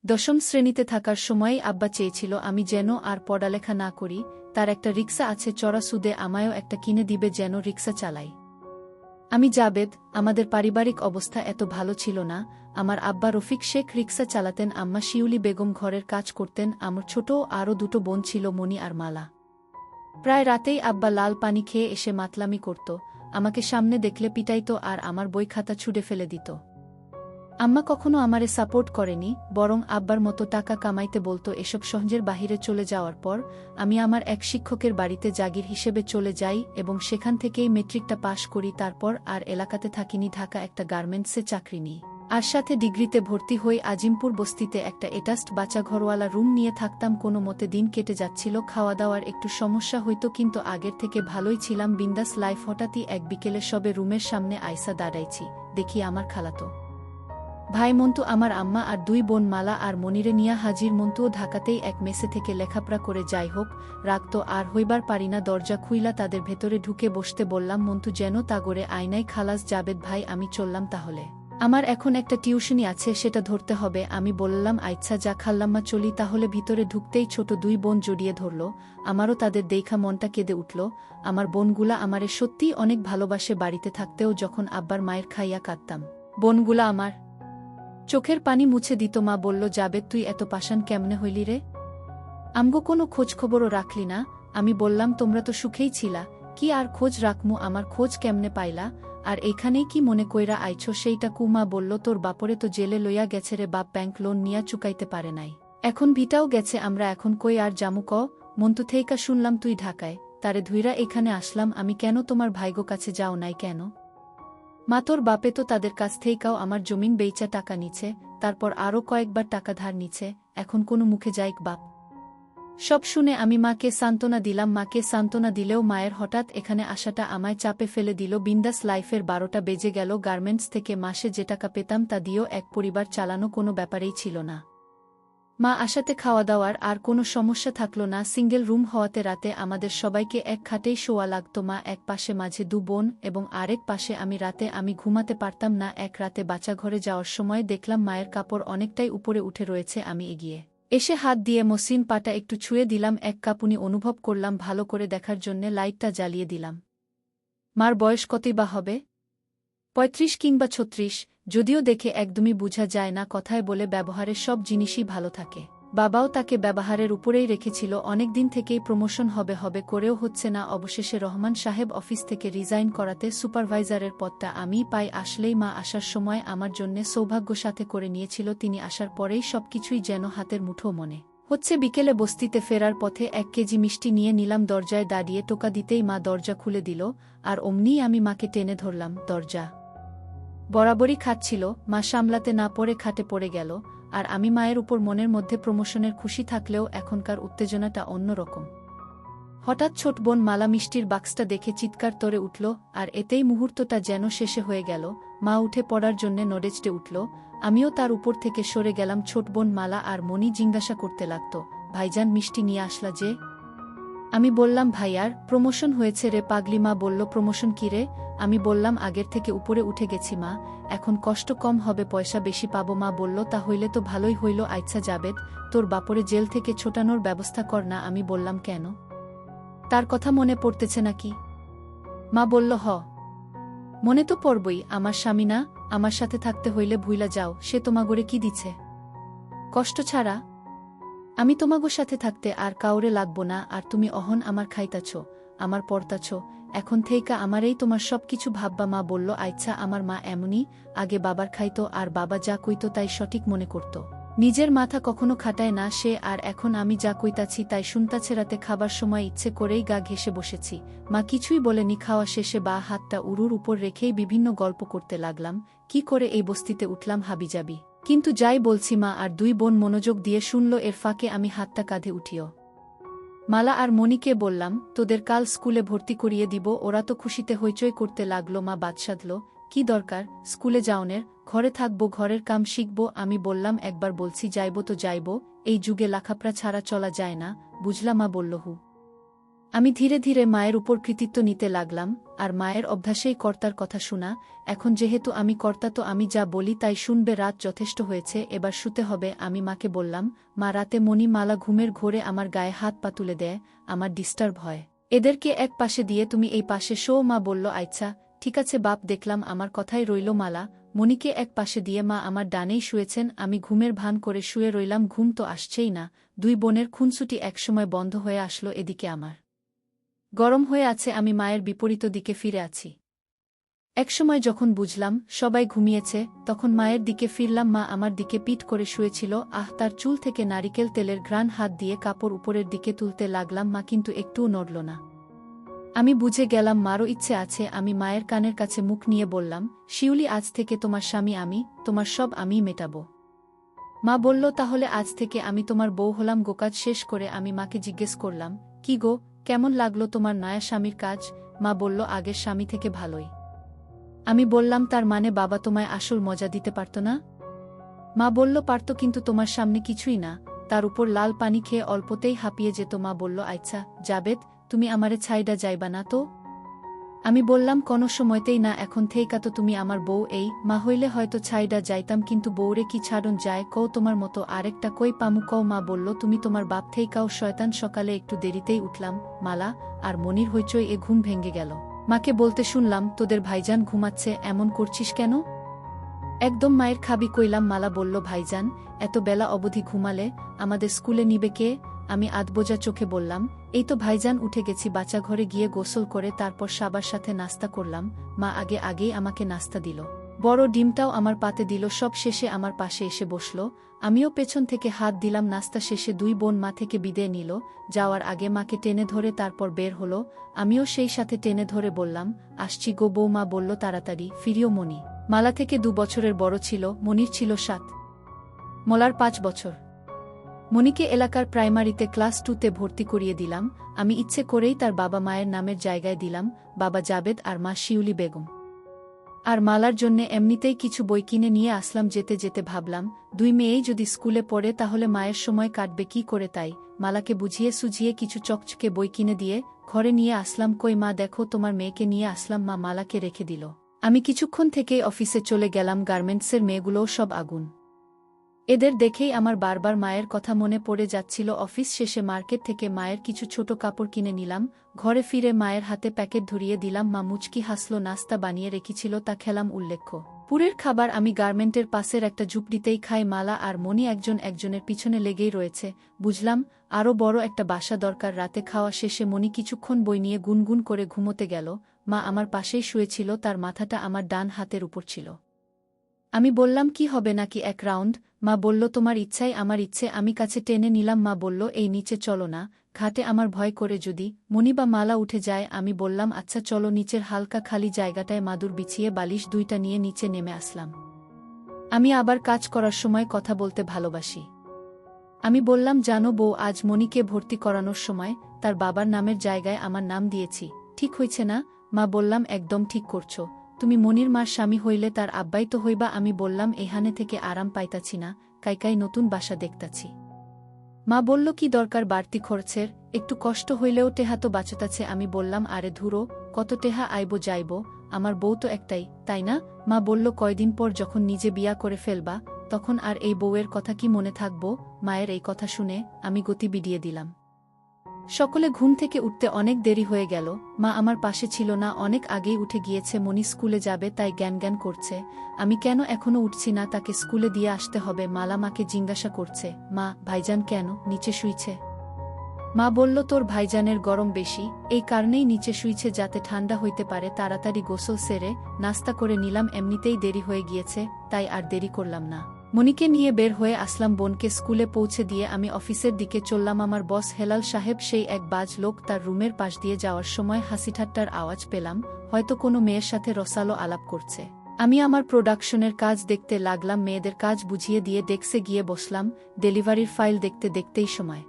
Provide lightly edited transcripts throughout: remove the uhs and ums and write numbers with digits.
দশম শ্রেণীতে থাকার সময়ই আব্বা চেয়েছিল আমি যেন আর পড়ালেখা না করি, তার একটা রিকশা আছে চড়া সুদে আমায়ও একটা কিনে দিবে যেন রিকশা চালাই। আমি জাবেদ। আমাদের পারিবারিক অবস্থা এত ভালো ছিল না। আমার আব্বা রফিক শেখ রিকশা চালাতেন, আম্মা শিউলি বেগম ঘরের কাজ করতেন, আমার ছোট আরও দুটো বোন ছিল মণি আর মালা। প্রায় রাতেই আব্বা লাল পানি খেয়ে এসে মাতলামি করত, আমাকে সামনে দেখলে পিটাইত আর আমার বই খাতা ছুঁড়ে ফেলে দিত। আম্মা কখনো আমারে সাপোর্ট করেনি, বরং আব্বার মতো টাকা কামাইতে বলতো। এসব সহজের বাহিরে চলে যাওয়ার পর আমি আমার এক শিক্ষকের বাড়িতে জাগির হিসেবে চলে যাই এবং সেখান থেকেই মেট্রিকটা পাশ করি। তারপর আর এলাকাতে থাকিনি, ঢাকা একটা গার্মেন্টসে চাকরি নিই। আর সাথে ডিগ্রিতে ভর্তি হই। আজিমপুর বস্তিতে একটা এটাস্ট বাচ্চা ঘরওয়ালা রুম নিয়ে থাকতাম। কোনো মতে দিন কেটে যাচ্ছিল, খাওয়া দাওয়ার একটু সমস্যা হইতো, কিন্তু আগের থেকে ভালোই ছিলাম, বিন্দাস লাইফ। হঠাৎই এক বিকেলে সবে রুমের সামনে আইসা দাঁড়াইছি, দেখি আমার খালাতো ভাই মন্টু, আমার আম্মা আর দুই বোন মালা আর মনিরে নিয়া হাজির। মন্টুও ঢাকাতেই এক মেসে থেকে লেখাপড়া করে। যাই হোক, রাগ তো আর হইবার পারি না। দরজা খুইলা তাদের ভেতরে ঢুকে বসতে বললাম। মন্টু যেন তাগরে আয়নাই, খালাস জাবেদ ভাই আমি চললাম তাহলে, আমার এখন একটা টিউশনি আছে, সেটা ধরতে হবে। আমি বললাম আচ্ছা যা খাল্লাম্মা, চলি তাহলে। ভিতরে ঢুকতেই ছোট দুই বোন জড়িয়ে ধরল। আমারও তাদের দেখা মনটা কেঁদে উঠল। আমার বোনগুলা আমারে সত্যিই অনেক ভালোবাসে। বাড়িতে থাকতেও যখন আব্বার মায়ের খাইয়া কাঁদতাম, বোনগুলা আমার চোখের পানি মুছে দিত। মা বলল, জাবেদ তুই এত পাষাণ কেমনে হইলি রে? আমগো কোনো খোঁজখবরও রাখলি না? আমি বললাম তোমরা তো সুখেই ছিলা, কি আর খোঁজ রাখমু? আমার খোঁজ কেমনে পাইলা? আর এইখানেই কি মনে কইরা আইছো সেইটা কু? মা বলল, তোর বাপরে তো জেলে লইয়া গেছে রে বাপ, ব্যাংক লোন নিয়া চুকাইতে পারে নাই, এখন ভিটাও গেছে, আমরা এখন কই আর জামু ক? মন্তু থেইকা শুনলাম তুই ঢাকায়, তারে ধুইরা এখানে আসলাম আমি। কেন তোমার ভাইগো কাছে যাও নাই কেন? মা তোর বাপে তো তাদের কাছ থেইকাও আমার জমিন বেইচা টাকা নিছে, তারপর আরও কয়েকবার টাকা ধার নিছে, এখন কোনো মুখে যাইক বাপ? সব শুনে আমি মাকে সান্ত্বনা দিলাম। মাকে সান্ত্বনা দিলেও মায়ের হঠাৎ এখানে আসাটা আমায় চাপে ফেলে দিল। বিন্দাস লাইফের 12টা বেজে গেল। গার্মেন্টস থেকে মাসে যে টাকা পেতাম তা দিয়েও এক পরিবার চালানো কোনো ব্যাপারেই ছিল না। মা আসাতে খাওয়া দাওয়ার আর কোনো সমস্যা থাকল না। সিঙ্গেল রুম হওয়াতে রাতে আমাদের সবাইকে এক খাটেই শোয়া লাগত। মা এক পাশে, মাঝে দু বোন এবং আরেক পাশে আমি। রাতে আমি ঘুমাতে পারতাম না। এক রাতে বাচ্চাঘরে যাওয়ার সময় দেখলাম মায়ের কাপড় অনেকটাই উপরে উঠে রয়েছে। আমি এগিয়ে এসে হাত দিয়ে মসৃণ পাটা একটু ছুঁয়ে দিলাম। এক কাঁপুনি অনুভব করলাম। ভালো করে দেখার জন্যে লাইটটা জ্বালিয়ে দিলাম। মার বয়স কতই বা হবে? 35 কিংবা 36, যদিও দেখে একদমই বোঝা যায় না। কথায় বলে ব্যবহারের সব জিনিসই ভালো থাকে। বাবাও তাকে ব্যবহারের উপরেই রেখেছিল। অনেক দিন থেকেই প্রমোশন হবে হবে করেও হচ্ছে না। অবশেষে রহমান সাহেব অফিস থেকে রিজাইন করাতে সুপারভাইজারের পদটা আমিই পাই। আসলেই মা আসার সময় আমার জন্যে সৌভাগ্য সাথে করে নিয়েছিল। তিনি আসার পরেই সবকিছুই যেন হাতের মুঠো মনে হচ্ছে। বিকেলে বস্তিতে ফেরার পথে 1 কেজি মিষ্টি নিয়ে নিলাম। দরজায় দাঁড়িয়ে টোকা দিতেই মা দরজা খুলে দিল, আর অমনিই আমি মাকে টেনে ধরলাম। দরজা বরাবরই খাচ্ছিল, মা সামলাতে না পড়ে খাটে পড়ে গেল। আর আমি মায়ের উপর মনের মধ্যে প্রমোশনের খুশি থাকলেও এখনকার উত্তেজনাটা অন্যরকম। হঠাৎ ছোট বোন মালা মিষ্টির বাক্সটা দেখে চিৎকার করে উঠল, আর এতেই মুহূর্তটা যেন শেষে হয়ে গেল। মা উঠে পড়ার জন্যে নড়েচড়ে উঠল, আমিও তার উপর থেকে সরে গেলাম। ছোট বোন মালা আর মনি জিজ্ঞাসা করতে লাগত, ভাইজান মিষ্টি নিয়ে আসলা যে? আমি বললাম, ভাইয়ার প্রমোশন হয়েছে রে পাগলি। মা বলল, প্রমোশন কি রে? আমি বললাম, আগের থেকে উপরে উঠে গেছি মা, এখন কষ্ট কম হবে, পয়সা বেশি পাবো। মা বলল, তা হইলে তো ভালোই হইল। আচ্ছা জাবেদ, তোর বাপরে জেল থেকে ছোটানোর ব্যবস্থা কর না। আমি বললাম, কেন? তার কথা মনে পড়তেছে নাকি? মা বলল, হ, মনে তো পড়বই, আমার স্বামী না? আমার সাথে থাকতে হইলে ভুইলা যাও, সে তোমাগরে কি দিছে? কষ্ট ছাড়া। আমি তোমাগোর সাথে থাকতে আর কাউরে লাগবো না। আর তুমি অহন আমার খাইতাছ, আমার পড়তাছ, এখন থেইকা আমারেই তোমার সব কিছু ভাববা। মা বলল, আচ্ছা। আমার মা এমনই, আগে বাবার খাইতো আর বাবা যা কইতো তাই সঠিক মনে করত, নিজের মাথা কখনো খাটায় না সে। আর এখন আমি যা কইতাছি তাই শুনতাছে। রাতে খাবার সময় ইচ্ছে করেই গা ঘেঁষে বসেছি। মা কিছুই বলেনি। খাওয়া শেষে বা হাতটা উরুর উপর রেখেই বিভিন্ন গল্প করতে লাগলাম, কি করে এই বস্তিতে উঠলাম হাবিজাবি। কিন্তু যাই বলছি মা আর দুই বোন মনোযোগ দিয়ে শুনল। এর ফাঁকে আমি হাতটা কাঁধে উঠিও মালা আর মনিকে বললাম, তোদের কাল স্কুলে ভর্তি করিয়ে দিব। ওরা তো খুশিতে হইচই করতে লাগলো। মা বাদ সাধল, কি দরকার স্কুলে যাওনের, ঘরে থাকবো, ঘরের কাম শিখব। আমি বললাম, একবার বলছি যাইব তো যাইব, এই যুগে লেখাপড়া ছাড়া চলা যায় না, বুঝলা? মা বলল, হু। আমি ধীরে ধীরে মায়ের উপর কৃতিত্ব নিতে লাগলাম, আর মায়ের অভ্যাসেই কর্তার কথা শোনা। এখন যেহেতু আমি কর্তা, তো আমি যা বলি তাই শুনবে। রাত যথেষ্ট হয়েছে, এবার শুতে হবে। আমি মাকে বললাম, মা, রাতে মণি মালা ঘুমের ঘোরে আমার গায়ে হাত পা তুলে দেয়, আমার ডিস্টার্ব হয়। এদেরকে এক পাশে দিয়ে তুমি এই পাশে শো। মা বলল, আচ্ছা ঠিক আছে বাপ। দেখলাম আমার কথাই রইল। মালা মণিকে এক পাশে দিয়ে মা আমার ডানেই শুয়েছেন। আমি ঘুমের ভান করে শুয়ে রইলাম। ঘুম তো আসছেই না। দুই বোনের খুনসুটি একসময় বন্ধ হয়ে আসলো। এদিকে আমার গরম হয়ে আছে, আমি মায়ের বিপরীত দিকে ফিরে আছি। একসময় যখন বুঝলাম সবাই ঘুমিয়েছে, তখন মায়ের দিকে ফিরলাম। মা আমার দিকে পিঠ করে শুয়েছিল। তার চুল থেকে নারিকেল তেলের ঘ্রাণ। হাত দিয়ে কাপড় উপরের দিকে তুলতে লাগলাম, মা কিন্তু একটুও নড়ল না। আমি বুঝে গেলাম মারও ইচ্ছে আছে। আমি মায়ের কানের কাছে মুখ নিয়ে বললাম, শিউলি, আজ থেকে তোমার স্বামী আমি, তোমার সব আমিই মেটাবো। মা বলল, তাহলে আজ থেকে আমি তোমার বউ হলাম গো। কাজ শেষ করে আমি মাকে জিজ্ঞেস করলাম, কি গো, কেমন লাগলো তোমার নয়া স্বামীর কাজ? মা বলল, আগের স্বামী থেকে ভালোই। আমি বললাম, তার মানে বাবা তোমায় আসল মজা দিতে পারত না? মা বলল, পারত, কিন্তু তোমার সামনে কিছুই না। তার উপর লাল পানি খেয়ে অল্পতেই হাঁপিয়ে যেত। মা বলল, আচ্ছা জাবেদ, তুমি আমারে ছাইডা যাইবা না তো? আমি বললাম, কোনো সময়তেই না। এখন থেইকা তো তুমি আমার বউ। এই মা হইলে হয়তো ছাইডা যাইতাম, কিন্তু বউরে কি ছাড়ন যায় কও? তোমার মতো আরেকটা কই পামু কও? মা বলল, তুমি তোমার বাপ থেইকাও শয়তান। সকালে একটু দেরিতেই উঠলাম। মালা আর মনির হইচই এ ঘুম ভেঙে গেল। মাকে বলতে শুনলাম, তোদের ভাইজান ঘুমাচ্ছে, এমন করছিস কেন? একদম মায়ের খাবি কইলাম। মালা বলল, ভাইজান এত বেলা অবধি ঘুমালে আমাদের স্কুলে নিবে কে? আমি আধবোজা চোখে বললাম, এই তো ভাইজান উঠে গেছি। বাচ্চা ঘরে গিয়ে গোসল করে তারপর সবার সাথে নাস্তা করলাম। মা আগেই আমাকে নাস্তা দিল, বড় ডিমটাও আমার পাতে দিল। সব শেষে আমার পাশে এসে বসল, আমিও পেছন থেকে হাত দিলাম। নাস্তা শেষে দুই বোন মা থেকে বিদায় নিল। যাওয়ার আগে মাকে টেনে ধরে তারপর বের হলো। আমিও সেই সাথে টেনে ধরে বললাম, আসছি গো বউ। মা বলল, তাড়াতাড়ি ফিরিও। মনি মালা থেকে 2 বছরের বড় ছিল, মনির ছিল 7, মলার 5 বছর। মনিকে এলাকার প্রাইমারিতে ক্লাস 2তে ভর্তি করিয়ে দিলাম। আমি ইচ্ছে করেই তার বাবা মায়ের নামের জায়গায় দিলাম বাবা জাবেদ আর মা শিউলি বেগম। আর মালার জন্যে এমনিতেই কিছু বই কিনে নিয়ে আসলাম। যেতে যেতে ভাবলাম, 2 মেয়েই যদি স্কুলে পড়ে তাহলে মায়ের সময় কাটবে কি করে। তাই মালাকে বুঝিয়ে সুঝিয়ে কিছু চকচকে বই কিনে দিয়ে ঘরে নিয়ে আসলাম। কই মা, দেখো তোমার মেয়েকে নিয়ে আসলাম। মা মালাকে রেখে দিল। আমি কিছুক্ষণ থেকেই অফিসে চলে গেলাম। গার্মেন্টসের মেয়েগুলোও সব আগুন। এদের দেখেই আমার বারবার মায়ের কথা মনে পড়ে যাচ্ছিল। অফিস শেষে মার্কেট থেকে মায়ের কিছু ছোট কাপড় কিনে নিলাম। ঘরে ফিরে মায়ের হাতে প্যাকেট ধরিয়ে দিলাম। মা মুচকি হাসল। নাস্তা বানিয়ে রেখেছিল, তা খেলাম। উল্লেখ্য, পুরের খাবার আমি গার্মেন্টের পাশের একটা ঝুপড়িতেই খাই। মালা আর মনি একজনের পিছনে লেগেই রয়েছে। বুঝলাম আরও বড় একটা বাসা দরকার। রাতে খাওয়া শেষে মনি কিছুক্ষণ বই নিয়ে গুনগুন করে ঘুমোতে গেল। মা আমার পাশেই শুয়েছিল, তার মাথাটা আমার ডান হাতের উপর ছিল। আমি বললাম, কি হবে নাকি 1 রাউন্ড? মা বলল, তোমার ইচ্ছাই আমার ইচ্ছে। আমি কাছে টেনে নিলাম। মা বলল, এই নিচে চলো না, ঘাটে আমার ভয় করে যদি মনি বা মালা উঠে যায়। আমি বললাম, আচ্ছা চলো। নিচের হালকা খালি জায়গাটায় মাদুর বিছিয়ে বালিশ 2টা নিয়ে নিচে নেমে আসলাম। আমি আবার কাজ করার সময় কথা বলতে ভালোবাসি। আমি বললাম, জানো বউ, আজ মনিকে ভর্তি করানোর সময় তার বাবার নামের জায়গায় আমার নাম দিয়েছি। ঠিক হয়েছে না? মা বললাম, একদম ঠিক করছো। তুমি মনির মার স্বামী হইলে তার আব্বাই তো হইবা। আমি বললাম, এখানে থেকে আরাম পাইতাছি না, কাইকাই নতুন বাসা দেখতাছি। মা বলল, কি দরকার বাড়তি খরচের? একটু কষ্ট হইলেও টেহা তো বাঁচতাছে। আমি বললাম, আরে ধুরো, কত টেহা আইব যাইব, আমার বউ তো একটাই, তাই না? মা বলল, কয়দিন পর যখন নিজে বিয়া করে ফেলবা তখন আর এই বউয়ের কথা কি মনে থাকব? মায়ের এই কথা শুনে আমি গতি বিডিয়ে দিলাম। সকলে ঘুম থেকে উঠতে অনেক দেরি হয়ে গেল। মা আমার পাশে ছিল না, অনেক আগেই উঠে গিয়েছে। মনি স্কুলে যাবে তাই জ্ঞান করছে। আমি কেন এখনো উঠছি না, তাকে স্কুলে দিয়ে আসতে হবে। মালা মাকে জিজ্ঞাসা করছে, মা, ভাইজান কেন নিচে শুইছে? মা বলল, তোর ভাইজানের গরম বেশি, এই কারণেই নিচে শুইছে, যাতে ঠান্ডা হইতে পারে। তাড়াতাড়ি গোসল সেরে নাস্তা করে নিলাম। এমনিতেই দেরি হয়ে গিয়েছে, তাই আর দেরি করলাম না। মনিকে নিয়ে বের হয়ে আসলাম। বোনকে স্কুলে পৌঁছে দিয়ে আমি অফিসের দিকে চললাম। আমার বস হেলাল সাহেব, সেই এক বাজ লোক, তার রুমের পাশ দিয়ে যাওয়ার সময় হাসিঠাট্টার আওয়াজ পেলাম। হয়তো কোনো মেয়ের সাথে রসালো আলাপ করছে। আমি আমার প্রোডাকশনের কাজ দেখতে লাগলাম। মেয়েদের কাজ বুঝিয়ে দিয়ে ডেস্কে গিয়ে বসলাম। ডেলিভারির ফাইল দেখতে দেখতেই সময়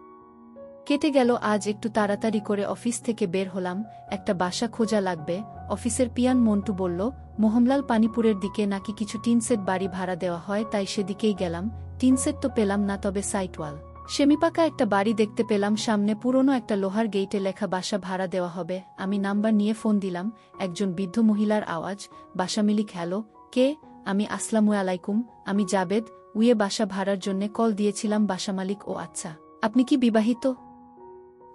কেটে গেল। আজ একটু তাড়াতাড়ি করে অফিস থেকে বের হলাম। একটা বাসা খোঁজা লাগবে। অফিসের পিয়ান মন্টু বলল, মোহনলাল পানিপুরের দিকে নাকি কিছু টিনসেট বাড়ি ভাড়া দেওয়া হয়, তাই সেদিকেই গেলাম। টিনসেট তো পেলাম না, তবে সাইটওয়াল সেমিপাকা একটা বাড়ি দেখতে পেলাম, সামনে পুরনো একটা লোহার গেইটে লেখা বাসা ভাড়া দেওয়া হবে। আমি নাম্বার নিয়ে ফোন দিলাম। একজন বৃদ্ধ মহিলার আওয়াজ, বাসা মালিক। হ্যালো, কে? আমি আসসালামু আলাইকুম, আমি জাবেদ, উইয়ে বাসা ভাড়ার জন্যে কল দিয়েছিলাম। বাসা মালিক: ও আচ্ছা, আপনি কি বিবাহিত?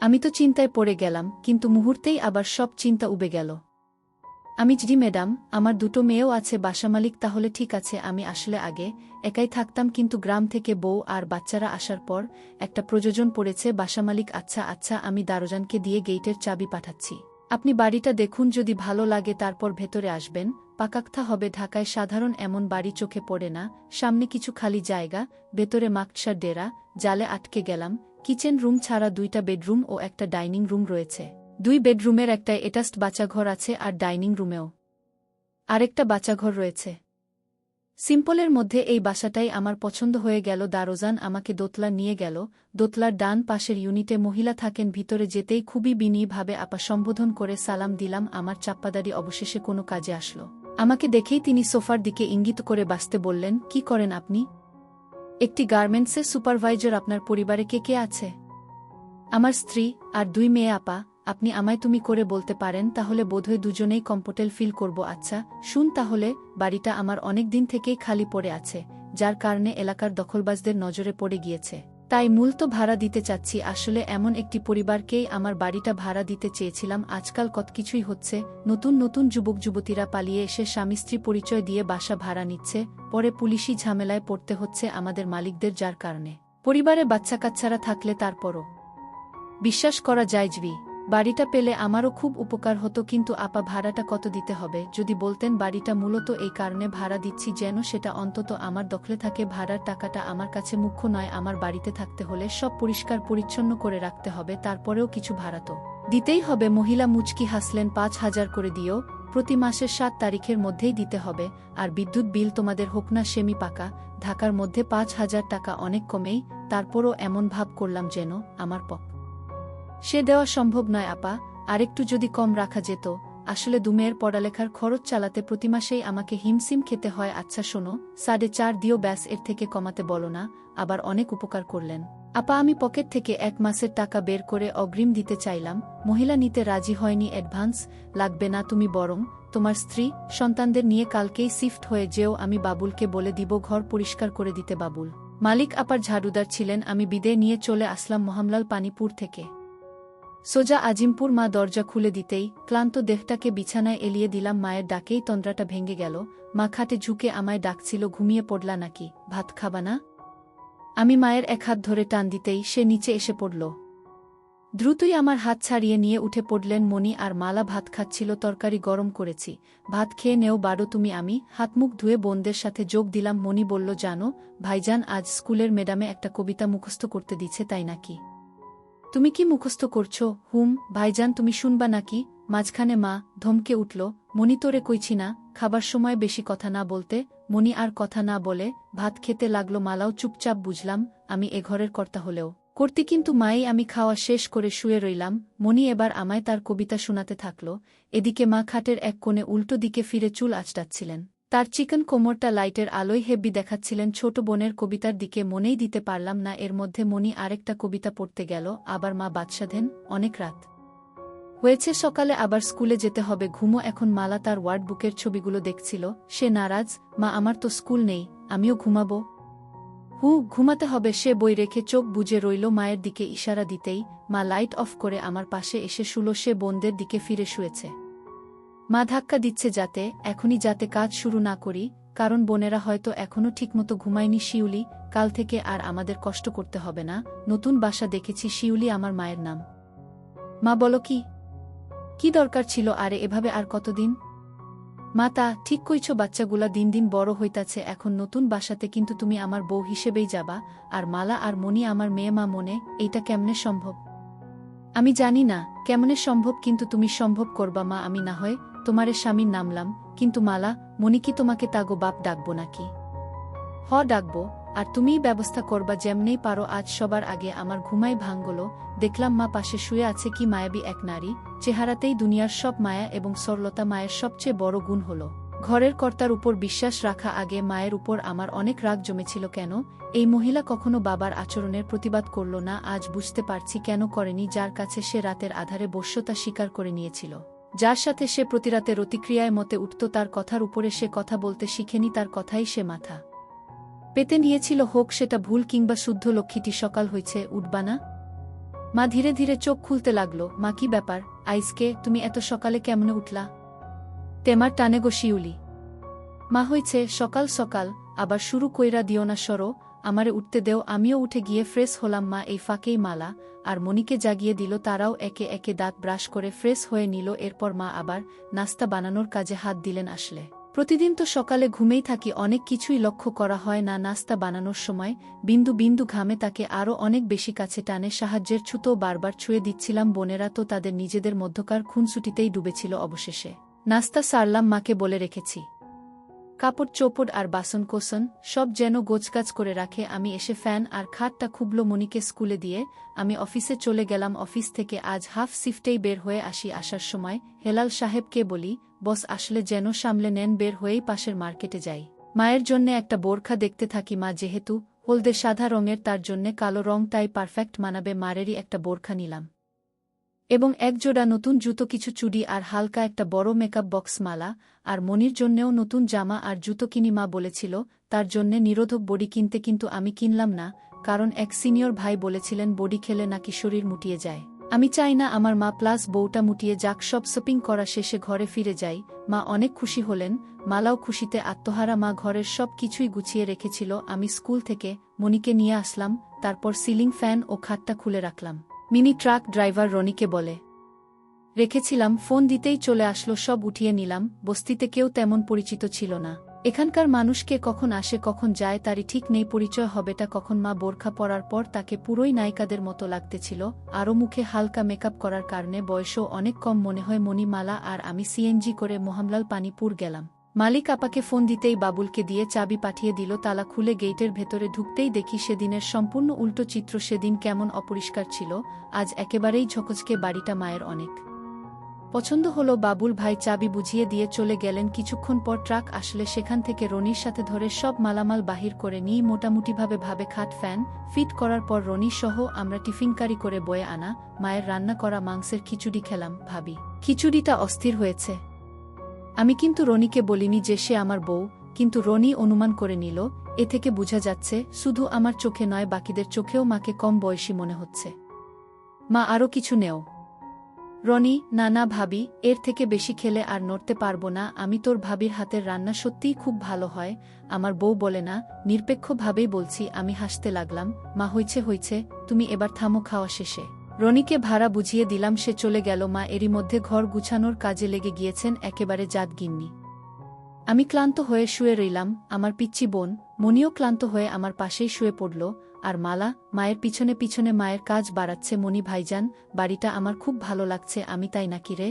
আমি তো চিন্তায় পড়ে গেলাম, কিন্তু মুহূর্তেই আবার সব চিন্তা উবে গেল। আমি: জি ম্যাডাম, আমার দুটো মেয়েও আছে। বাসা মালিক: তাহলে ঠিক আছে। আমি আসলে আগে একাই থাকতাম, কিন্তু গ্রাম থেকে বউ আর বাচ্চারা আসার পর একটা প্রয়োজন পড়েছে। বাসা মালিক: আচ্ছা আচ্ছা, আমি দারোয়ানকে দিয়ে গেইটের চাবি পাঠাচ্ছি। আপনি বাড়িটা দেখুন, যদি ভালো লাগে তারপর ভেতরে আসবেন। পাকাক্তা হবে। ঢাকায় সাধারণ এমন বাড়ি চোখে পড়ে না। সামনে কিছু খালি জায়গা, ভেতরে মাকসার ডেরা। জালে আটকে গেলাম। কিচেন রুম ছাড়া 2টা বেডরুম ও একটা ডাইনিং রুম রয়েছে। 2 বেডরুমের একটা এটাস্ট বাচ্চাঘর আছে, আর ডাইনিং রুমেও আরেকটা বাচ্চাঘর রয়েছে। সিম্পলের মধ্যে এই বাসাটাই আমার পছন্দ হয়ে গেল। দারোজান আমাকে দোতলা নিয়ে গেল। দোতলার ডান পাশের ইউনিটে মহিলা থাকেন। ভিতরে যেতেই খুবই বিনীভাবে আপা সম্বোধন করে সালাম দিলাম। আমার চাপ্পাদারি অবশেষে কোনো কাজে আসলো। আমাকে দেখেই তিনি সোফার দিকে ইঙ্গিত করে বাসতে বললেন: কি করেন আপনি? একটি গার্মেন্টসের সুপারভাইজার। আপনার পরিবারে কে কে আছে? আমার স্ত্রী আর 2 মেয়ে। আপা, আপনি আমায় তুমি করে বলতে পারেন, তাহলে বোধহয় দুজনেই কমফোর্টেবল ফিল করব। আচ্ছা শুন তাহলে, বাড়িটা আমার অনেক দিন থেকেই খালি পড়ে আছে, যার কারণে এলাকার দখলবাজদের নজরে পড়ে গিয়েছে। তাই মূলত ভাড়া দিতে চাচ্ছি। আসলে এমন একটি পরিবারকেই আমার বাড়িটা ভাড়া দিতে চেয়েছিলাম। আজকাল কত কিছুই হচ্ছে। নতুন নতুন যুবক যুবতীরা পালিয়ে এসে স্বামী স্ত্রী পরিচয় দিয়ে বাসা ভাড়া নিচ্ছে, পরে পুলিশি ঝামেলায় পড়তে হচ্ছে আমাদের মালিকদের, যার কারণে পরিবারে বাচ্চা কাচ্চারা থাকলে তারপরও বিশ্বাস করা যায় বাড়িটা পেলে আমারও খুব উপকার হতো। কিন্তু আপা, ভাড়াটা কত দিতে হবে যদি বলতেন? বাড়িটা মূলত এই কারণে ভাড়া দিচ্ছি যেন সেটা অন্তত আমার দখলে থাকে। ভাড়ার টাকাটা আমার কাছে মুখ্য নয়। আমার বাড়িতে থাকতে হলে সব পরিষ্কার পরিচ্ছন্ন করে রাখতে হবে, তারপরেও কিছু ভাড়া তো দিতেই হবে। মহিলা মুচকি হাসলেন। 5,000 করে দিও, প্রতি মাসের 7 তারিখের মধ্যেই দিতে হবে। আর বিদ্যুৎ বিল তোমাদের হোক না সেমি পাকা, ঢাকার মধ্যে 5,000 টাকা অনেক কমেই। তারপরও এমন ভাব করলাম যেন আমার সে দেওয়া সম্ভব নয়। আপা, আরেকটু যদি কম রাখা যেত। আসলে 2 মেয়ের পড়ালেখার খরচ চালাতে প্রতি মাসেই আমাকে হিমসিম খেতে হয়। আচ্ছা শোনো, 4.5 দিও ব্যাস, এর থেকে কমাতে বলো না। আবার অনেক উপকার করলেন। আপা, আমি পকেট থেকে 1 মাসের টাকা বের করে অগ্রিম দিতে চাইলাম। মহিলা নিতে রাজি হয়নি। অ্যাডভান্স লাগবে না, তুমি বরং তোমার স্ত্রী সন্তানদের নিয়ে কালকেই শিফট হয়ে যেও। আমি বাবুলকে বলে দিব ঘর পরিষ্কার করে দিতে। বাবুল মালিক আপার ঝাড়ুদার ছিলেন। আমি বিদায় নিয়ে চলে আসলাম মোহামলাল পানিপুর থেকে সোজা আজিমপুর। মা দরজা খুলে দিতেই ক্লান্ত দেহটাকে বিছানায় এলিয়ে দিলাম। মায়ের ডাকেই তন্দ্রাটা ভেঙে গেল। মা খাটে ঝুঁকে আমায় ডাকছিল। ঘুমিয়ে পড়লা নাকি? ভাত খাবা না? আমি মায়ের এক হাত ধরে টান দিতেই সে নিচে এসে পড়ল। দ্রুতই আমার হাত ছাড়িয়ে নিয়ে উঠে পড়লেন। মণি আর মালা ভাত খাচ্ছিল। তরকারি গরম করেছি, ভাত খেয়ে নেও বাড়ো তুমি। আমি হাত মুখ ধুয়ে বোনদের সাথে যোগ দিলাম। মণি বলল, জানো ভাইজান আজ স্কুলের ম্যাডামে একটা কবিতা মুখস্থ করতে দিচ্ছে, তাই নাকি? তুমি কি মুখস্থ করছো? হুম। ভাইজান তুমি শুনবা নাকি? মাঝখানে মা ধমকে উঠল। মণি তোরে কইছি না খাবার সময় বেশি কথা না বলতে। মণি আর কথা না বলে ভাত খেতে লাগলো। মালাও চুপচাপ। বুঝলাম আমি এ ঘরের কর্তা হলেও করতি, কিন্তু মাই। আমি খাওয়া শেষ করে শুয়ে রইলাম। মণি এবার আমায় তার কবিতা শোনাতে থাকল। এদিকে মা খাটের এক কোণে উল্টো দিকে ফিরে চুল আঁচড়াচ্ছিলেন। তার চিকন কোমরটা লাইটের আলোয় হেব্বি দেখাচ্ছিলেন। ছোট বোনের কবিতার দিকে মনেই দিতে পারলাম না। এর মধ্যে মণি আরেকটা কবিতা পড়তে গেল। আবার মা বাদশাধেন। অনেক রাত হয়েছে, সকালে আবার স্কুলে যেতে হবে, ঘুমো এখন। মালা তার ওয়ার্ড বুকের ছবিগুলো দেখছিল। সে নারাজ। মা আমার তো স্কুল নেই, আমিও ঘুমাবো। ঘুমাতে হবে। সে বই রেখে চোখ বুজে রইল। মায়ের দিকে ইশারা দিতেই মা লাইট অফ করে আমার পাশে এসে শুলো। সে বোনদের দিকে ফিরে শুয়েছে। মা ধাক্কা দিচ্ছে এখনই যাতে কাজ শুরু না করি, কারণ বোনেরা হয়তো এখনও ঠিকমতো ঘুমায়নি। শিউলি, কাল থেকে আর আমাদের কষ্ট করতে হবে না। নতুন বাসা দেখেছি। শিউলি আমার মায়ের নাম। মা বলো কি দরকার ছিল আরে এভাবে? আর কতদিন? মা তা ঠিক কইছ, বাচ্চাগুলা দিন দিন বড় হইতাছে। এখন নতুন বাসাতে কিন্তু তুমি আমার বউ হিসেবেই যাবা, আর মালা আর মণি আমার মেয়ে। মা মনে এইটা কেমনে সম্ভব? আমি জানি না কেমনে সম্ভব, কিন্তু তুমি সম্ভব করবা মা। আমি না হয় তোমারে স্বামীর নামলাম, কিন্তু মালা মণি কি তোমাকে তাগো বাপ ডাকবো নাকি? ডাকবো, আর তুমিই ব্যবস্থা করবা যেমনেই পারো। আজ সবার আগে আমার ঘুমাই ভাঙল। দেখলাম মা পাশে শুয়ে আছে। কি মায়াবী এক নারী, চেহারাতেই দুনিয়ার সব মায়া এবং সরলতা। মায়ের সবচেয়ে বড় গুণ হল ঘরের কর্তার উপর বিশ্বাস রাখা আগে মায়ের উপর আমার অনেক রাগ জমেছিল কেন এই মহিলা কখনো বাবার আচরণের প্রতিবাদ করল না। আজ বুঝতে পারছি কেন করেনি। যার কাছে সে রাতের আধারে বশ্যতা স্বীকার করে নিয়েছিল, যার সাথে সে প্রতিরাতে রতিক্রিয়ায় মতে উঠত, তার কথার উপরে সে কথা বলতে শিখেনি, তার কথাই সে মাথা পেতে নিয়েছিল। হোক সেটা ভুল কিংবা শুদ্ধ। লক্ষ্মীটি সকাল হয়েছে, উঠবা না? মা ধীরে ধীরে চোখ খুলতে লাগল। মা কি ব্যাপার আইসকে, তুমি এত সকালে কেমনে উঠলা? তেমার টানে গো শিউলি। মা হইছে সকাল সকাল আবার শুরু কইরা দিও না, সরো, আমারে উঠতে দেও। আমিও উঠে গিয়ে ফ্রেশ হলাম। মা এই ফাঁকেই মালা আর মনিকে জাগিয়ে দিল। তারাও একে একে দাঁত ব্রাশ করে ফ্রেশ হয়ে নিল। এরপর মা আবার নাস্তা বানানোর কাজে হাত দিলেন। আসলে প্রতিদিন তো সকালে ঘুমেই থাকি, অনেক কিছুই লক্ষ্য করা হয় না। নাস্তা বানানোর সময় বিন্দু বিন্দু ঘামে তাকে আরও অনেক বেশি কাছে টানে। সাহায্যের ছুতো বারবার ছুঁয়ে দিচ্ছিলাম। বোনেরা তো তাদের নিজেদের মধ্যকার খুনসুটিতেই ডুবেছিল। অবশেষে নাস্তা সারলাম। মাকে বলে রেখেছি কাপড় চোপড় আর বাসন কোসন সব যেন গোছগাছ করে রাখে। আমি এসে ফ্যান আর খাটটা খুবলো। মনিকে স্কুলে দিয়ে আমি অফিসে চলে গেলাম। অফিস থেকে আজ হাফ শিফটেই বের হয়ে আসি। আসার সময় হেলাল সাহেবকে বলি, বস আসলে যেন সামলে নেন, বের হয়েই পাশের মার্কেটে যাই। মায়ের জন্যে একটা বোরখা দেখতে থাকি। মা যেহেতু হলদে সাদা রঙের, তার জন্যে কালো রংটাই পারফেক্ট মানাবে। মারেরই একটা বোরখা নিলাম এবং একজোড়া নতুন জুতো, কিছু চুড়ি আর হালকা একটা বড় মেকআপ বক্স মালা। আর মনির জন্যেও নতুন জামা আর জুতো কিনি। মা বলেছিল তার জন্যে নিরোধক বডি কিনতে, কিন্তু আমি কিনলাম না, কারণ এক সিনিয়র ভাই বলেছিলেন বডি খেলে নাকি শরীর মুটিয়ে যায়। আমি চাই না আমার মা প্লাস বউটা মুটিয়ে যাক। সব শপিং করা শেষে ঘরে ফিরে যাই। মা অনেক খুশি হলেন, মালাও খুশিতে আত্মহারা। মা ঘরের সব কিছুই গুছিয়ে রেখেছিল। আমি স্কুল থেকে মনিকে নিয়ে আসলাম, তারপর সিলিং ফ্যান ও খাটটা খুলে রাখলাম। মিনি ট্রাক ড্রাইভার রনিকে বলে রেখেছিলাম, ফোন দিতেই চলে আসলো। সব উঠিয়ে নিলাম। বস্তিতে কেউ তেমন পরিচিত ছিল না। এখানকার মানুষকে কখন আসে কখন যায় তারই ঠিক নেই, পরিচয় হবেটা কখন। মা বোরখা পরার পর তাকে পুরোই নায়িকাদের মতো লাগতেছিল। আরও মুখে হালকা মেকআপ করার কারণে বয়সও অনেক কম মনে হয়। মনি, মালা আর আমি সিএনজি করে মোহামলাল পানিপুর গেলাম। মালিক আপাকে ফোন দিতেই বাবুলকে দিয়ে চাবি পাঠিয়ে দিল। তালা খুলে গেটের ভেতরে ঢুকতেই দেখি সেদিনের সম্পূর্ণ উল্টো চিত্র। সেদিন কেমন অপরিষ্কার ছিল, আজ একেবারেই ঝকঝকে। বাড়িটা মায়ের অনেক পছন্দ হলো। বাবুল ভাই চাবি বুঝিয়ে দিয়ে চলে গেলেন। কিছুক্ষণ পর ট্রাক আসলে সেখান থেকে রনির সাথে ধরে সব মালামাল বাহির করে নিয়ে মোটামুটিভাবে খাট ফ্যান ফিট করার পর রনি সহ আমরা টিফিনকারি করে বয়ে আনা মায়ের রান্না করা মাংসের খিচুড়ি খেলাম। ভাবি খিচুড়িটা অস্থির হয়েছে। আমি কিন্তু রনিকে বলিনি যে সে আমার বউ, কিন্তু রনি অনুমান করে নিল। এ থেকে বোঝা যাচ্ছে শুধু আমার চোখে নয়, বাকিদের চোখেও মাকে কম বয়সী মনে হচ্ছে। মা, আরও কিছু নেও। রনি, না না ভাবি, এর থেকে বেশি খেলে আর নড়তে পারবো না আমি। তোর ভাবির হাতের রান্না সত্যিই খুব ভালো হয়। আমার বউ বলে না, নিরপেক্ষভাবেই বলছি। আমি হাসতে লাগলাম। মা, হইছে, তুমি এবার থামো। খাওয়া শেষে রনিকে ভাড়া বুঝিয়ে দিলাম, সে চলে গেল। মা এরই মধ্যে ঘর গুছানোর কাজে লেগে গিয়েছেন, একেবারে জাত গিন্নি। আমি ক্লান্ত হয়ে শুয়ে রইলাম। আমার পিচ্চি বোন মনিও ক্লান্ত হয়ে আমার পাশেই শুয়ে পড়ল। আর মালা মায়ের পিছনে পিছনে মায়ের কাজ বাড়াচ্ছে। মনি, ভাইজান, বাড়িটা আমার খুব ভালো লাগছে। আমি তাই নাকি রে?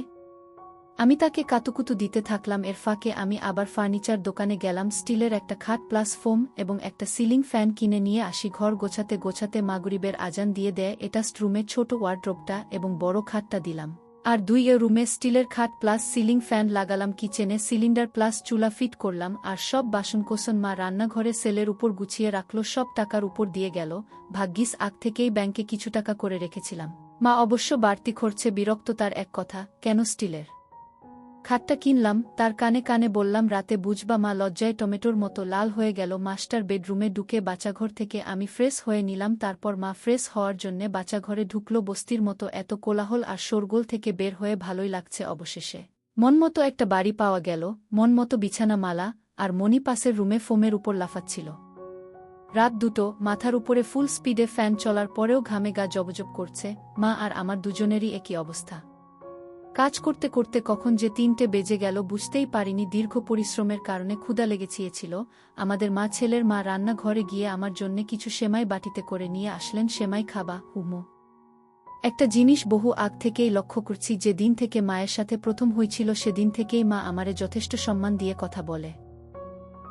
আমি তাকে কাতুকুতু দিতে থাকলাম। এর ফাঁকে আমি আবার ফার্নিচার দোকানে গেলাম। স্টিলের একটা খাট প্লাস ফোম এবং একটা সিলিং ফ্যান কিনে নিয়ে আসি। ঘর গোছাতে গোছাতে মাগরিবের আজান দিয়ে দেয়। এটাস্ট রুমে ছোট ওয়ার্ড্রোবটা এবং বড় খাটটা দিলাম। আর 2 রুমে স্টিলের খাট প্লাস সিলিং ফ্যান লাগালাম। কিচেনে সিলিন্ডার প্লাস চুলা ফিট করলাম। আর সব বাসনকোসন মা রান্নাঘরে সেলের উপর গুছিয়ে রাখল। সব টাকার উপর দিয়ে গেল। ভাগ্যিস আগ থেকেই ব্যাংকে কিছু টাকা করে রেখেছিলাম। মা অবশ্য বাড়তি খরচে বিরক্ত। তার এক কথা, কেন স্টিলের খাটটা কিনলাম? তার কানে কানে বললাম, রাতে বুঝবা। মা লজ্জায় টমেটোর মতো লাল হয়ে গেল। মাস্টার বেডরুমে ঢুকে বাচ্চাঘর থেকে আমি ফ্রেশ হয়ে নিলাম। তারপর মা ফ্রেশ হওয়ার জন্যে বাচ্চাঘরে ঢুকল। বস্তির মতো এত কোলাহল আর শোরগোল থেকে বের হয়ে ভালোই লাগছে। অবশেষে মনমতো একটা বাড়ি পাওয়া গেল, মনমতো বিছানা। মালা আর মনি পাশের রুমে ফোমের উপর লাফাচ্ছিল। রাত 2, মাথার উপরে ফুল স্পিডে ফ্যান চলার পরেও ঘামে গা জবজব করছে। মা আর আমার দুজনেরই একই অবস্থা। কাজ করতে করতে কখন যে 3টে বেজে গেল বুঝতেই পারিনি। দীর্ঘ পরিশ্রমের কারণে ক্ষুধা লেগেছিল। আমাদের মা, ছেলের মা, রান্নাঘরে গিয়ে আমার জন্যে কিছু সেমাই বাটিতে করে নিয়ে আসলেন। সেমাই খাবা? হুমো। একটা জিনিস বহু আগ থেকেই লক্ষ্য করছি। যে দিন থেকে মায়ের সাথে প্রথম হয়েছিল সেদিন থেকেই মা আমারে যথেষ্ট সম্মান দিয়ে কথা বলে।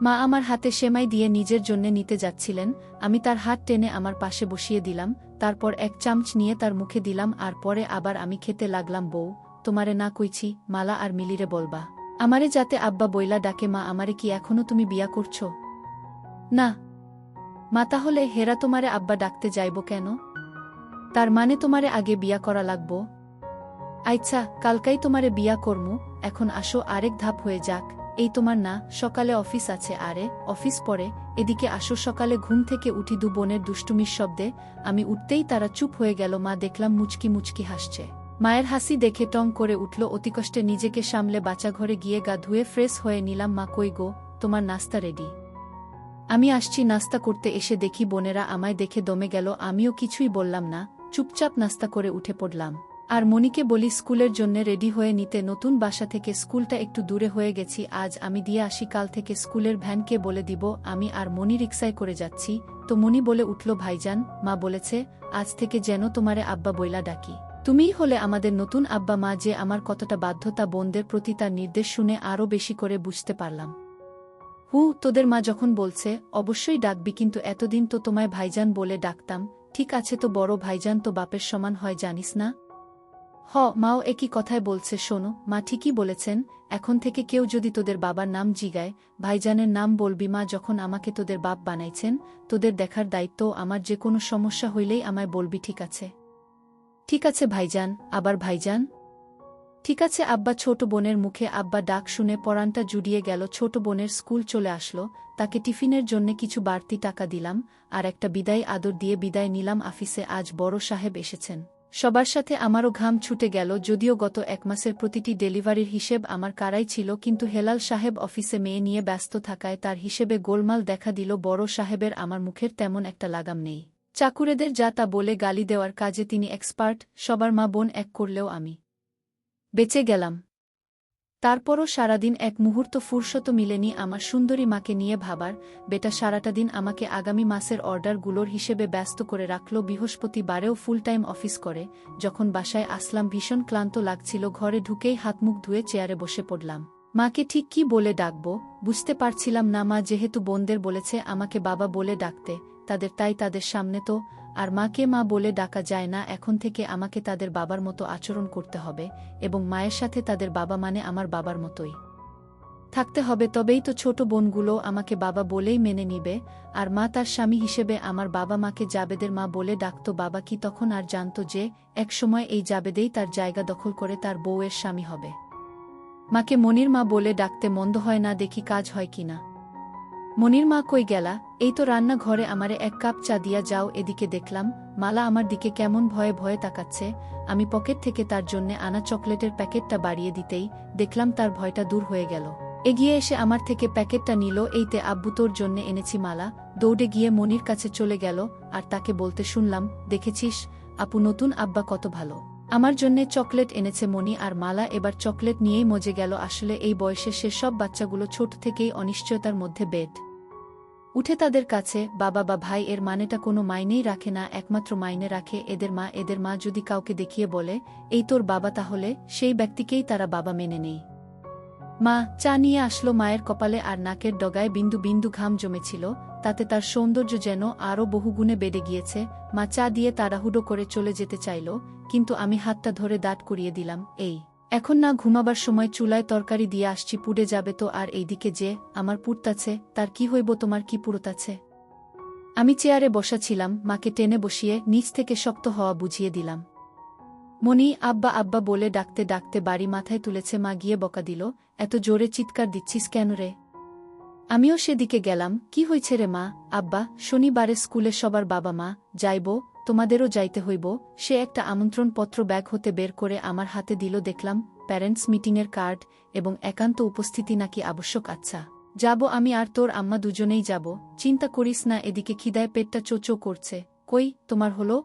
মা আমার হাতে সেমাই দিয়ে নিজের জন্যে নিতে যাচ্ছিলেন। আমি তার হাত টেনে আমার পাশে বসিয়ে দিলাম। তারপর এক চামচ নিয়ে তার মুখে দিলাম আর পরে আবার আমি খেতে লাগলাম। বউ, তোমারে না কইছি মালা আর মিলিরে বলবা। আমারে যাতে আব্বা বইলা ডাকে। মা, আমারে কি এখনো তুমি বিয়া করছো? না। মা, তাহলে হেরা তোমারে আব্বা ডাকতে যাইব কেন? তার মানে তোমারে আগে বিয়া করা লাগবো? আচ্ছা, কালকাই তোমারে বিয়া করমু। এখন আসো, আরেক ধাপ হয়ে যাক। এই তোমার না সকালে অফিস আছে? আরে অফিস পরে, এদিকে আসো। সকালে ঘুম থেকে উঠি দু বোনের দুষ্টুমির শব্দে। আমি উঠতেই তারা চুপ হয়ে গেল। মা দেখলাম মুচকি মুচকি হাসছে। মায়ের হাসি দেখে টং করে উঠল। অতিকষ্টে নিজেকে সামলে বাচ্চাঘরে গিয়ে গা ধুয়ে ফ্রেশ হয়ে নিলাম। মা, কই গো, তোমার নাস্তা রেডি? আমি আসছি। নাস্তা করতে এসে দেখি বোনেরা আমায় দেখে দমে গেল। আমিও কিছুই বললাম না, চুপচাপ নাস্তা করে উঠে পড়লাম। আর মনিকে বলি স্কুলের জন্য রেডি হয়ে নিতে। নতুন বাসা থেকে স্কুলটা একটু দূরে হয়ে গেছি। আজ আমি দিয়ে আসি, কাল থেকে স্কুলের ভ্যানকে বলে দিব আমি আর মনি রিকশায় করে যাচ্ছি। তো মনি বলে উঠল, ভাইজান, মা বলেছে আজ থেকে যেন তোমারে আব্বা বইলা ডাকি। তুমিই হলে আমাদের নতুন আব্বা। মা যে আমার কতটা বাধ্যতা বোনদের প্রতি, তার নির্দেশ শুনে আরও বেশি করে বুঝতে পারলাম। তোদের মা যখন বলছে অবশ্যই ডাকবি, কিন্তু এতদিন তো তোমায় ভাইজান বলে ডাকতাম। ঠিক আছে, তো বড় ভাইজান তো বাপের সমান হয়, জানিস না? মাও একই কথায় বলছে। শোনো, মা ঠিকই বলেছেন। এখন থেকে কেউ যদি তোদের বাবার নাম জিগায়, ভাইজানের নাম বলবি। মা যখন আমাকে তোদের বাপ বানাইছেন, তোদের দেখার দায়িত্ব আমার। যে কোনো সমস্যা হইলেই আমায় বলবি, ঠিক আছে? ঠিক আছে ভাইজান। আবার ভাইজান? ঠিক আছে আব্বা। ছোট বোনের মুখে আব্বা ডাক শুনে পরানটা জুড়িয়ে গেল। ছোট বোনের স্কুল চলে আসলো, তাকে টিফিনের জন্য কিছু বাড়তি টাকা দিলাম, আর একটা বিদায় আদর দিয়ে বিদায় নিলাম। আফিসে আজ বড় সাহেব এসেছেন। সবার সাথে আমারও ঘাম ছুটে গেল। যদিও গত এক মাসের প্রতিটি ডেলিভারির হিসেব আমার কারাই ছিল, কিন্তু হেলাল সাহেব অফিসে মেয়ে নিয়ে ব্যস্ত থাকায় তার হিসেবে গোলমাল দেখা দিল। বড় সাহেবের আমার মুখের তেমন একটা লাগাম নেই। চাকুরেদের যা তা বলে গালি দেওয়ার কাজে তিনি এক্সপার্ট। সবার মা বোন এক করলেও আমি বেঁচে গেলাম। তারপরও সারাদিন এক মুহূর্ত ফুরসত মিলেনি আমার সুন্দরী মাকে নিয়ে ভাবার। বেটা সারাটা দিন আমাকে আগামী মাসের অর্ডারগুলোর হিসেবে ব্যস্ত করে রাখল। বৃহস্পতিবারেও ফুল টাইম অফিস করে। যখন বাসায় আসলাম ভীষণ ক্লান্ত লাগছিল। ঘরে ঢুকেই হাতমুখ ধুয়ে চেয়ারে বসে পড়লাম। মাকে ঠিক কি বলে ডাকব বুঝতে পারছিলাম না। মা যেহেতু বোনদের বলেছে আমাকে বাবা বলে ডাকতে, তাই তাদের সামনে তো আর মাকে মা বলে ডাকা যায় না। এখন থেকে আমাকে তাদের বাবার মতো আচরণ করতে হবে, এবং মায়ের সাথে তাদের বাবা মানে আমার বাবার মতোই থাকতে হবে। তবেই তো ছোট বোনগুলো আমাকে বাবা বলেই মেনে নিবে। আর মা তার স্বামী হিসেবে আমার বাবা মাকে জাবেদের মা বলে ডাকত। বাবা কি তখন আর জানত যে একসময় এই জাবেদেই তার জায়গা দখল করে তার বউয়ের স্বামী হবে? মাকে মনির মা বলে ডাকতে মন্দ হয় না, দেখি কাজ হয় কিনা। মনির মা, কই গেলা? এই তো রান্না ঘরে, আমারে এক কাপ চা দিয়া যাও। এদিকে দেখলাম মালা আমার দিকে কেমন ভয়ে ভয়ে তাকাচ্ছে। আমি পকেট থেকে তার জন্যে আনা চকলেটের প্যাকেটটা বাড়িয়ে দিতেই দেখলাম তার ভয়টা দূর হয়ে গেল। এগিয়ে এসে আমার থেকে প্যাকেটটা নিল। এইতে আব্বু, তোর জন্যে এনেছি। মালা দৌড়ে গিয়ে মনির কাছে চলে গেল, আর তাকে বলতে শুনলাম, দেখেছিস আপু, নতুন আব্বা কত ভালো, আমার জন্যে চকলেট এনেছে। মনি আর মালা এবার চকলেট নিয়েই মজে গেল। আসলে এই বয়সে সে সব বাচ্চাগুলো ছোট থেকেই অনিশ্চয়তার মধ্যে বেড উঠে তাদের কাছে বাবা বা ভাই এর মানেটা কোনো মাইনেই রাখে না। একমাত্র মাইনে রাখে এদের মা। এদের মা যদি কাউকে দেখিয়ে বলে এই তোর বাবা, তাহলে সেই ব্যক্তিকেই তারা বাবা মেনে নেই। মা চা নিয়ে আসলো। মায়ের কপালে আর নাকের ডগায় বিন্দু বিন্দু ঘাম জমেছিল, তাতে তার সৌন্দর্য যেন আরও বহুগুণে বেড়ে গিয়েছে। মা চা দিয়ে তাড়াহুড়ো করে চলে যেতে চাইল, কিন্তু আমি হাতটা ধরে দাঁড় করিয়ে দিলাম। এই এখন না, ঘুমাবার সময় চুলায় তরকারি দিয়ে আসছি, পুড়ে যাবে তো। আর এইদিকে যে আমার পুড়তাছে, তার কি হইব? তোমার কি পুড়তাছে? আমি চেয়ারে বসা ছিলাম, মাকে টেনে বসিয়ে নিচ থেকে শক্ত হওয়া বুঝিয়ে দিলাম। মনি আব্বা আব্বা বলে ডাকতে ডাকতে বাড়ি মাথায় তুলেছে। মা গিয়ে বকা দিল, এত জোরে চিৎকার দিচ্ছিস কেন রে? আমিও সেদিকে গেলাম। কি হয়েছে রে মা? আব্বা, শনিবারে স্কুলে সবার বাবা মা যাইব, তোমাদেরও যাইতে হইব। সে একটা আমন্ত্রণপত্র ব্যাগ হতে বের করে আমার হাতে দিল। দেখলাম প্যারেন্টস মিটিংয়ের কার্ড, এবং একান্ত উপস্থিতি নাকি আবশ্যক। আচ্ছা যাব, আমি আর তোর আম্মা দুজনেই যাব। চিন্তা করিস না। এদিকে খিদায় পেটটা চোচো করছে। কই তোমার হলো?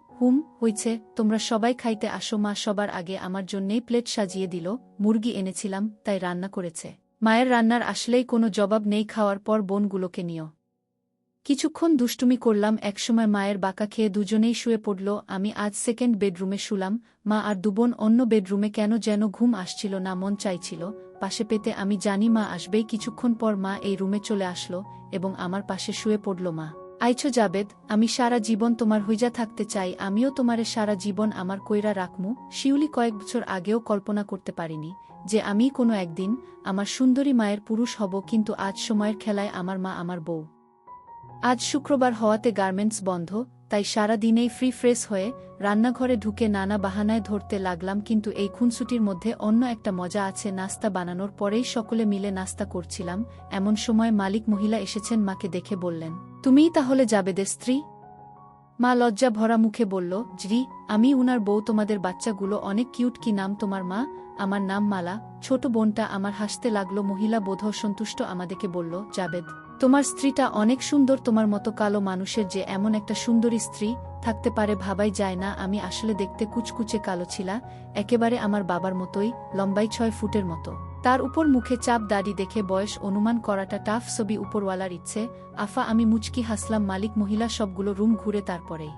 হইছে। তোমরা সবাই খাইতে আসো। মা সবার আগে আমার জন্যেই প্লেট সাজিয়ে দিল। মুরগি এনেছিলাম, তাই রান্না করেছে। মায়ের রান্নার আসলেই কোনো জবাব নেই। খাওয়ার পর বোনগুলোকে নিও কিছুক্ষণ দুষ্টুমি করলাম। একসময় মায়ের বাঁকা খেয়ে দুজনেই শুয়ে পড়ল। আমি আজ সেকেন্ড বেডরুমে শুলাম। মা আর দুবোন অন্য বেডরুমে। কেন যেন ঘুম আসছিল না, মন চাইছিল পাশে পেতে। আমি জানি মা আসবেই। কিছুক্ষণ পর মা এই রুমে চলে আসলো এবং আমার পাশে শুয়ে পড়ল। মা আইছো জাবেদ, আমি সারা জীবন তোমার হইজা থাকতে চাই, আমিও তোমারে সারা জীবন আমার কইরা রাখমু। শিউলি কয়েক বছর আগেও কল্পনা করতে পারিনি যে আমি কোনো একদিন আমার সুন্দরী মায়ের পুরুষ হব, কিন্তু আজ সময়ের খেলায় আমার মা আমার বউ। আজ শুক্রবার হওয়াতে গার্মেন্টস বন্ধ, তাই সারা দিনেই ফ্রি ফ্রেশ হয়ে রান্নাঘরে ঢুকে নানা বাহানায় ধরতে লাগলাম। কিন্তু এই খুনসুটির মধ্যে অন্য একটা মজা আছে। নাস্তা বানানোর পরেই সকলে মিলে নাস্তা করছিলাম, এমন সময় মালিক মহিলা এসেছেন। মাকে দেখে বললেন, তুমিই তাহলে জাবেদের স্ত্রী? মা লজ্জা ভরা মুখে বলল, জি, আমি উনার বউ। তোমাদের বাচ্চাগুলো অনেক কিউট। কি নাম তোমার মা? আমার নাম মালা। ছোট বোনটা আমার হাসতে লাগলো। মহিলা বোধহয় সন্তুষ্ট আমাদেরকে বলল, জাবেদ, তোমার স্ত্রীটা অনেক সুন্দর। তোমার মতো কালো মানুষের যে এমন একটা সুন্দরী স্ত্রী থাকতে পারে ভাবাই যায় না। আমি আসলে দেখতে কুচকুচে কালো ছিলা, একেবারে আমার বাবার মতোই, লম্বাই 6 ফুটের মতো। তার উপর মুখে চাপ দাড়ি দেখে বয়স অনুমান করাটা টাফ। ছবি উপরওয়ালার ইচ্ছে। আফা আমি মুচকি হাসলাম। মালিক মহিলা সবগুলো রুম ঘুরে তারপরেই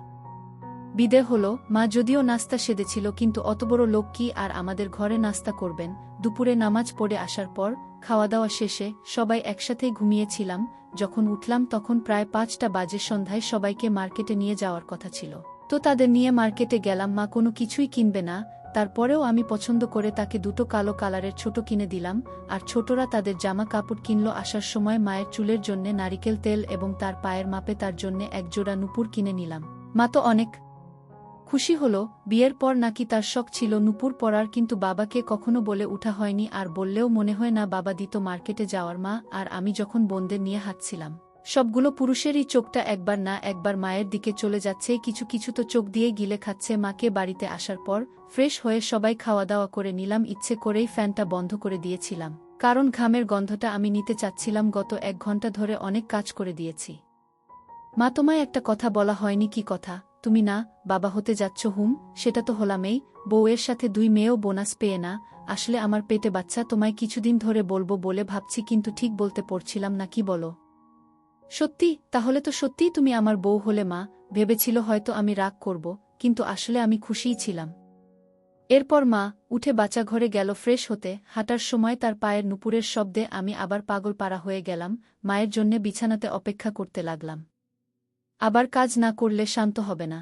বিদে হলো। মা যদিও নাস্তা সেদেছিল, কিন্তু অত বড় লোক কি আর আমাদের ঘরে নাস্তা করবেন? দুপুরে নামাজ পড়ে আসার পর খাওয়া দাওয়া শেষে সবাই একসাথেই ঘুমিয়েছিলাম। যখন উঠলাম তখন প্রায় 5টা বাজে। সন্ধ্যায় সবাইকে মার্কেটে নিয়ে যাওয়ার কথা ছিল, তো তাদের নিয়ে মার্কেটে গেলাম। মা কোনো কিছুই কিনবে না, তারপরেও আমি পছন্দ করে তাকে দুটো কালো কালারের ছোট কিনে দিলাম, আর ছোটরা তাদের জামা কাপড় কিনল। আসার সময় মায়ের চুলের জন্যে নারিকেল তেল এবং তার পায়ের মাপে তার জন্যে এক জোড়া নুপুর কিনে নিলাম। মা তো অনেক খুশি হলো। বিয়ের পর নাকি তার শখ ছিল নুপুর পরার, কিন্তু বাবাকে কখনো বলে উঠা হয়নি, আর বললেও মনে হয় না বাবা দিত মার্কেটে যাওয়ার। মা আর আমি যখন বোনদের নিয়ে হাঁটছিলাম, সবগুলো পুরুষেরই চোখটা একবার না একবার মায়ের দিকে চলে যাচ্ছে। কিছু কিছু তো চোখ দিয়ে গিলে খাচ্ছে। মাকে বাড়িতে আসার পর ফ্রেশ হয়ে সবাই খাওয়া দাওয়া করে নিলাম। ইচ্ছে করেই ফ্যানটা বন্ধ করে দিয়েছিলাম, কারণ ঘামের গন্ধটা আমি নিতে চাচ্ছিলাম। গত 1 ঘন্টা ধরে অনেক কাজ করে দিয়েছি। মা তোমায় একটা কথা বলা হয়নি। কি কথা? তুমি না বাবা হতে যাচ্ছ? সেটা তো হলামেই। বউয়ের সাথে 2 মেয়েও বোনাস পেয়ে না। আসলে আমার পেটে বাচ্চা। তোমায় কিছুদিন ধরে বলবো বলে ভাবছি, কিন্তু ঠিক বলতে পারছিলাম না। কি বলো? সত্যি? তাহলে তো সত্যিই তুমি আমার বউ হলে। মা ভেবেছিল হয়তো আমি রাগ করব, কিন্তু আসলে আমি খুশিই ছিলাম। এরপর মা উঠে বাচ্চাঘরে গেল ফ্রেশ হতে। হাঁটার সময় তার পায়ের নুপুরের শব্দে আমি আবার পাগল পাড়া হয়ে গেলাম। মায়ের জন্যে বিছানাতে অপেক্ষা করতে লাগলাম। আবার কাজ না করলে শান্ত হবে না।